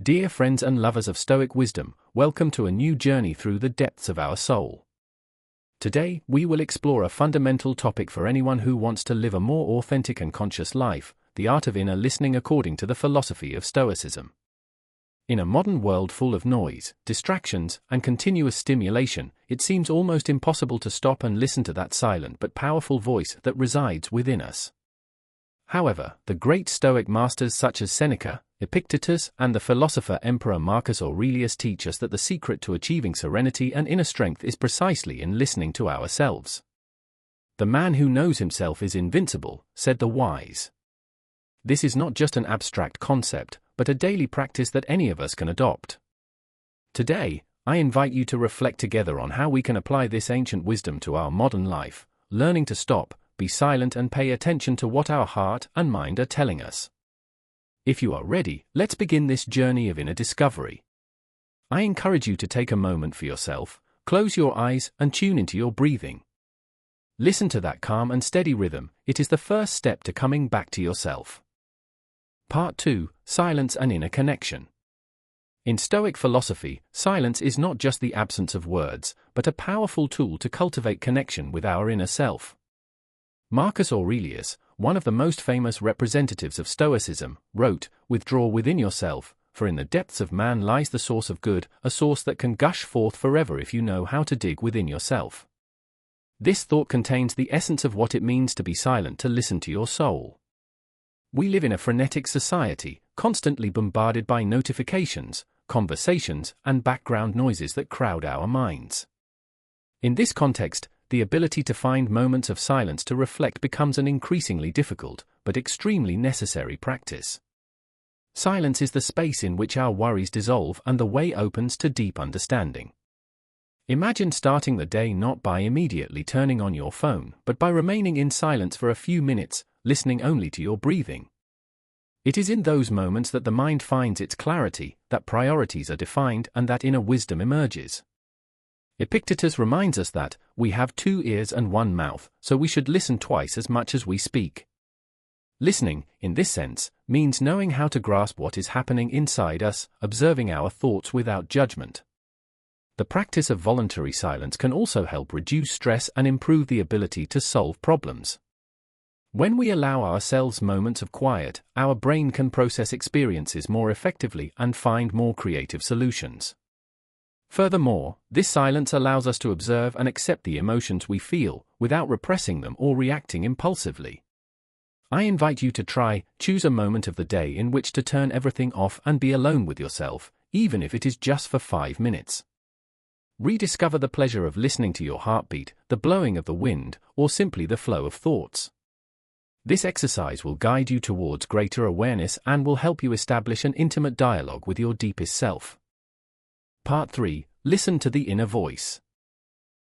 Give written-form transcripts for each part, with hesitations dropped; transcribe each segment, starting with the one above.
Dear friends and lovers of Stoic wisdom, welcome to a new journey through the depths of our soul. Today, we will explore a fundamental topic for anyone who wants to live a more authentic and conscious life: the art of inner listening according to the philosophy of Stoicism. In a modern world full of noise, distractions, and continuous stimulation, it seems almost impossible to stop and listen to that silent but powerful voice that resides within us. However, the great Stoic masters such as Seneca, Epictetus, and the philosopher Emperor Marcus Aurelius teach us that the secret to achieving serenity and inner strength is precisely in listening to ourselves. "The man who knows himself is invincible," said the wise. This is not just an abstract concept, but a daily practice that any of us can adopt. Today, I invite you to reflect together on how we can apply this ancient wisdom to our modern life, learning to stop, be silent, and pay attention to what our heart and mind are telling us. If you are ready, let's begin this journey of inner discovery. I encourage you to take a moment for yourself, close your eyes, and tune into your breathing. Listen to that calm and steady rhythm. It is the first step to coming back to yourself. Part 2: Silence and Inner Connection. In Stoic philosophy, silence is not just the absence of words, but a powerful tool to cultivate connection with our inner self. Marcus Aurelius, one of the most famous representatives of Stoicism, wrote, "Withdraw within yourself, for in the depths of man lies the source of good, a source that can gush forth forever if you know how to dig within yourself." This thought contains the essence of what it means to be silent, to listen to your soul. We live in a frenetic society, constantly bombarded by notifications, conversations, and background noises that crowd our minds. In this context, the ability to find moments of silence to reflect becomes an increasingly difficult, but extremely necessary practice. Silence is the space in which our worries dissolve and the way opens to deep understanding. Imagine starting the day not by immediately turning on your phone, but by remaining in silence for a few minutes, listening only to your breathing. It is in those moments that the mind finds its clarity, that priorities are defined, and that inner wisdom emerges. Epictetus reminds us that we have 2 ears and 1 mouth, so we should listen twice as much as we speak. Listening, in this sense, means knowing how to grasp what is happening inside us, observing our thoughts without judgment. The practice of voluntary silence can also help reduce stress and improve the ability to solve problems. When we allow ourselves moments of quiet, our brain can process experiences more effectively and find more creative solutions. Furthermore, this silence allows us to observe and accept the emotions we feel, without repressing them or reacting impulsively. I invite you to choose a moment of the day in which to turn everything off and be alone with yourself, even if it is just for 5 minutes. Rediscover the pleasure of listening to your heartbeat, the blowing of the wind, or simply the flow of thoughts. This exercise will guide you towards greater awareness and will help you establish an intimate dialogue with your deepest self. Part 3: Listen to the Inner Voice.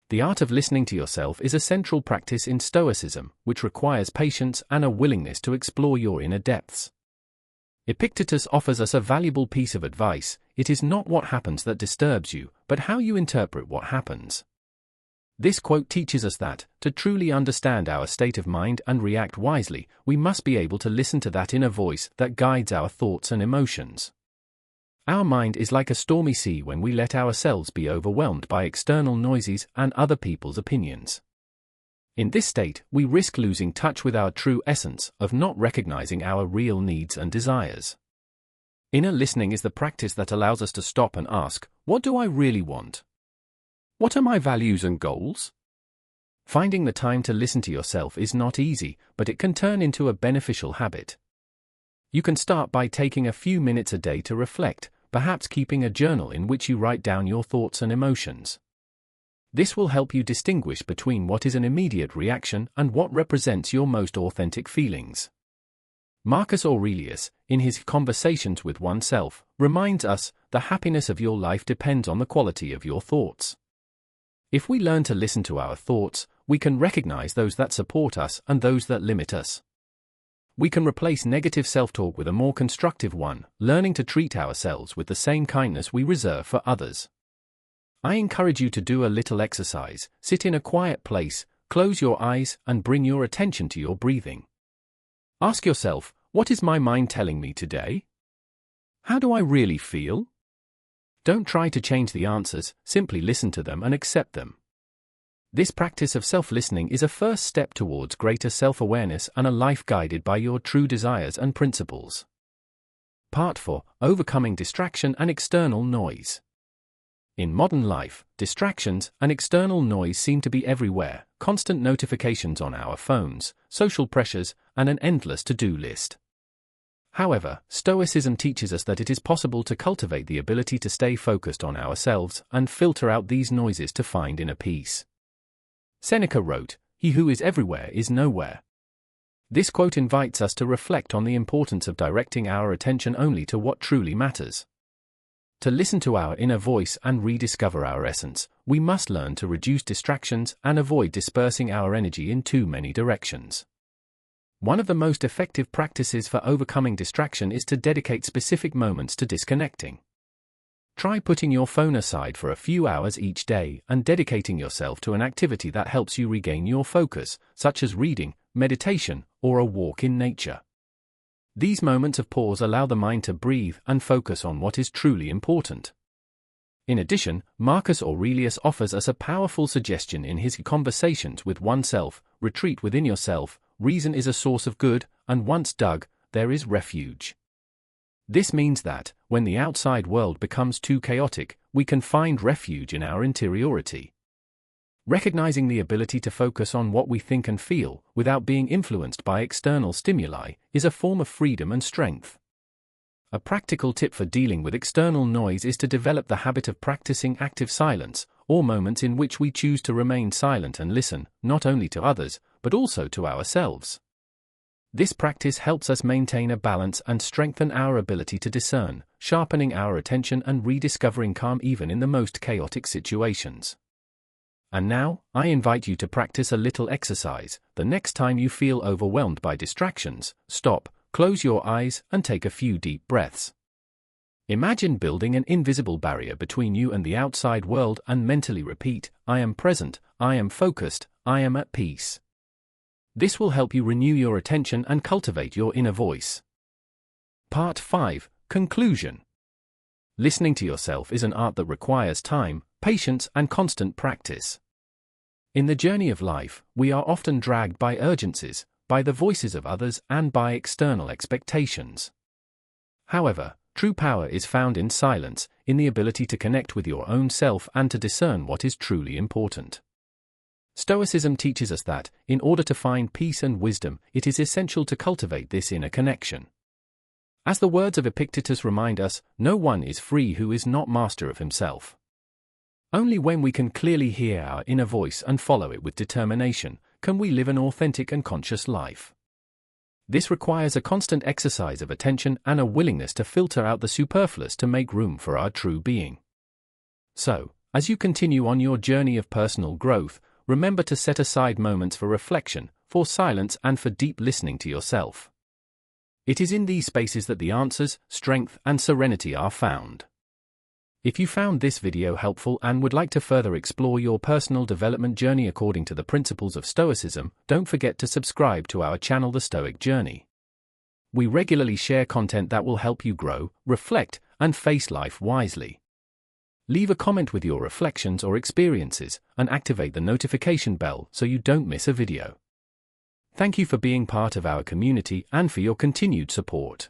The art of listening to yourself is a central practice in Stoicism, which requires patience and a willingness to explore your inner depths. Epictetus offers us a valuable piece of advice: it is not what happens that disturbs you, but how you interpret what happens. This quote teaches us that, to truly understand our state of mind and react wisely, we must be able to listen to that inner voice that guides our thoughts and emotions. Our mind is like a stormy sea when we let ourselves be overwhelmed by external noises and other people's opinions. In this state, we risk losing touch with our true essence, of not recognizing our real needs and desires. Inner listening is the practice that allows us to stop and ask, what do I really want? What are my values and goals? Finding the time to listen to yourself is not easy, but it can turn into a beneficial habit. You can start by taking a few minutes a day to reflect, perhaps keeping a journal in which you write down your thoughts and emotions. This will help you distinguish between what is an immediate reaction and what represents your most authentic feelings. Marcus Aurelius, in his Conversations with Oneself, reminds us, the happiness of your life depends on the quality of your thoughts. If we learn to listen to our thoughts, we can recognize those that support us and those that limit us. We can replace negative self-talk with a more constructive one, learning to treat ourselves with the same kindness we reserve for others. I encourage you to do a little exercise: sit in a quiet place, close your eyes, and bring your attention to your breathing. Ask yourself, what is my mind telling me today? How do I really feel? Don't try to change the answers, simply listen to them and accept them. This practice of self-listening is a first step towards greater self-awareness and a life guided by your true desires and principles. Part 4. Overcoming distraction and external noise. In modern life, distractions and external noise seem to be everywhere: constant notifications on our phones, social pressures, and an endless to-do list. However, Stoicism teaches us that it is possible to cultivate the ability to stay focused on ourselves and filter out these noises to find inner peace. Seneca wrote, "He who is everywhere is nowhere." This quote invites us to reflect on the importance of directing our attention only to what truly matters. To listen to our inner voice and rediscover our essence, we must learn to reduce distractions and avoid dispersing our energy in too many directions. One of the most effective practices for overcoming distraction is to dedicate specific moments to disconnecting. Try putting your phone aside for a few hours each day and dedicating yourself to an activity that helps you regain your focus, such as reading, meditation, or a walk in nature. These moments of pause allow the mind to breathe and focus on what is truly important. In addition, Marcus Aurelius offers us a powerful suggestion in his Conversations with Oneself: retreat within yourself, reason is a source of good, and once dug, there is refuge. This means that, when the outside world becomes too chaotic, we can find refuge in our interiority. Recognizing the ability to focus on what we think and feel, without being influenced by external stimuli, is a form of freedom and strength. A practical tip for dealing with external noise is to develop the habit of practicing active silence, or moments in which we choose to remain silent and listen, not only to others, but also to ourselves. This practice helps us maintain a balance and strengthen our ability to discern, sharpening our attention and rediscovering calm even in the most chaotic situations. And now, I invite you to practice a little exercise. The next time you feel overwhelmed by distractions, stop, close your eyes, and take a few deep breaths. Imagine building an invisible barrier between you and the outside world and mentally repeat, "I am present, I am focused, I am at peace." This will help you renew your attention and cultivate your inner voice. Part 5. Conclusion. Listening to yourself is an art that requires time, patience, and constant practice. In the journey of life, we are often dragged by urgencies, by the voices of others, and by external expectations. However, true power is found in silence, in the ability to connect with your own self and to discern what is truly important. Stoicism teaches us that, in order to find peace and wisdom, it is essential to cultivate this inner connection. As the words of Epictetus remind us, no one is free who is not master of himself. Only when we can clearly hear our inner voice and follow it with determination, can we live an authentic and conscious life. This requires a constant exercise of attention and a willingness to filter out the superfluous to make room for our true being. So, as you continue on your journey of personal growth, remember to set aside moments for reflection, for silence, and for deep listening to yourself. It is in these spaces that the answers, strength, and serenity are found. If you found this video helpful and would like to further explore your personal development journey according to the principles of Stoicism, don't forget to subscribe to our channel, The Stoic Journey. We regularly share content that will help you grow, reflect, and face life wisely. Leave a comment with your reflections or experiences, and activate the notification bell so you don't miss a video. Thank you for being part of our community and for your continued support.